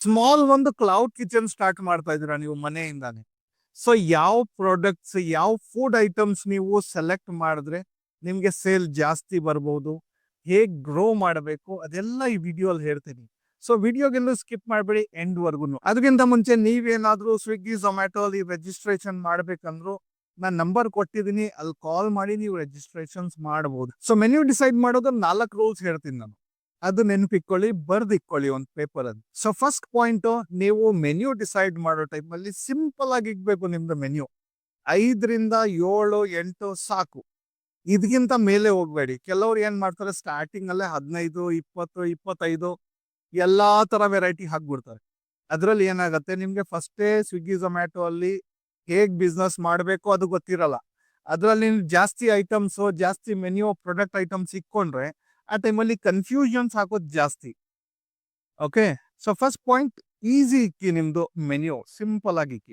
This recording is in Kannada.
ಸ್ಮಾಲ್ ಒಂದು ಕ್ಲೌಡ್ ಕಿಚನ್ ಸ್ಟಾರ್ಟ್ ಮಾಡ್ತಾ ಇದ್ದೀರಾ ನೀವು ಮನೆಯಿಂದಾನೆ. ಸೊ ಯಾವ ಪ್ರಾಡಕ್ಟ್ಸ್, ಯಾವ ಫುಡ್ ಐಟಮ್ಸ್ ನೀವು ಸೆಲೆಕ್ಟ್ ಮಾಡಿದ್ರೆ ನಿಮ್ಗೆ ಸೇಲ್ ಜಾಸ್ತಿ ಬರ್ಬೋದು, ಹೇಗ್ ಗ್ರೋ ಮಾಡಬೇಕು ಅದೆಲ್ಲ ಈ ವಿಡಿಯೋ ಅಲ್ಲಿ ಹೇಳ್ತೀನಿ. ಸೊ ವಿಡಿಯೋಗೆಲ್ಲೂ ಸ್ಕಿಪ್ ಮಾಡಬೇಡಿ ಎಂಡ್ ವರ್ಗುನು. ಅದಕ್ಕಿಂತ ಮುಂಚೆ ನೀವೇನಾದ್ರೂ ಸ್ವಿಗ್ಗಿ ಝೊಮ್ಯಾಟೊ ಅಲ್ಲಿ ರಿಜಿಸ್ಟ್ರೇಷನ್ ಮಾಡ್ಬೇಕಂದ್ರು ನಾನು ನಂಬರ್ ಕೊಟ್ಟಿದ್ದೀನಿ, ಅಲ್ಲಿ ಕಾಲ್ ಮಾಡಿ ನೀವು ರಿಜಿಸ್ಟ್ರೇಷನ್ಸ್ ಮಾಡಬಹುದು. ಸೊ ಮೆನ್ಯೂ ಡಿಸೈಡ್ ಮಾಡೋದು 4 ರೂಲ್ಸ್ ಹೇಳ್ತೀನಿ ನಾನು. ಅದು ನೆನಪಿಟ್ಕೊಳ್ಳಿ, ಬರ್ದಿಟ್ಕೊಳ್ಳಿ ಒಂದು ಪೇಪರ್ ಅಲ್ಲಿ. ಸೊ ಫಸ್ಟ್ ಪಾಯಿಂಟ್, ನೀವು ಮೆನ್ಯೂ ಡಿಸೈಡ್ ಮಾಡೋ ಟೈಮ್ ಅಲ್ಲಿ ಸಿಂಪಲ್ ಆಗಿ ಇಗ್ಬೇಕು ನಿಮ್ದು ಮೆನ್ಯೂ. 5ರಿಂದ 7, 8 ಸಾಕು. ಇದಕ್ಕಿಂತ ಮೇಲೆ ಹೋಗ್ಬೇಡಿ. ಕೆಲವ್ರು ಏನ್ ಮಾಡ್ತಾರೆ, ಸ್ಟಾರ್ಟಿಂಗ್ ಅಲ್ಲೇ 15, 20, 25 ಎಲ್ಲಾ ತರ ವೆರೈಟಿ ಹಾಕ್ಬಿಡ್ತಾರೆ. ಅದ್ರಲ್ಲಿ ಏನಾಗತ್ತೆ, ನಿಮ್ಗೆ ಫಸ್ಟೇ ಸ್ವಿಗ್ಗಿ ಝೊಮ್ಯಾಟೊ ಅಲ್ಲಿ ಹೇಗ್ ಬಿಸ್ನೆಸ್ ಮಾಡಬೇಕು ಅದು ಗೊತ್ತಿರಲ್ಲ. ಅದ್ರಲ್ಲಿ ಜಾಸ್ತಿ ಐಟಮ್ಸ್, ಜಾಸ್ತಿ ಮೆನ್ಯೂ ಪ್ರಾಡಕ್ಟ್ ಐಟಮ್ಸ್ ಇಕ್ಕೊಂಡ್ರೆ ಆ ಟೈಮಲ್ಲಿ ಕನ್ಫ್ಯೂಷನ್ಸ್ ಹಾಕೋದು ಜಾಸ್ತಿ. Okay, so first point, easy ಇಕ್ಕಿ ನಿಮ್ದು ಮೆನ್ಯೂ ಸಿಂಪಲ್ ಆಗಿ ಇಕ್ಕಿ.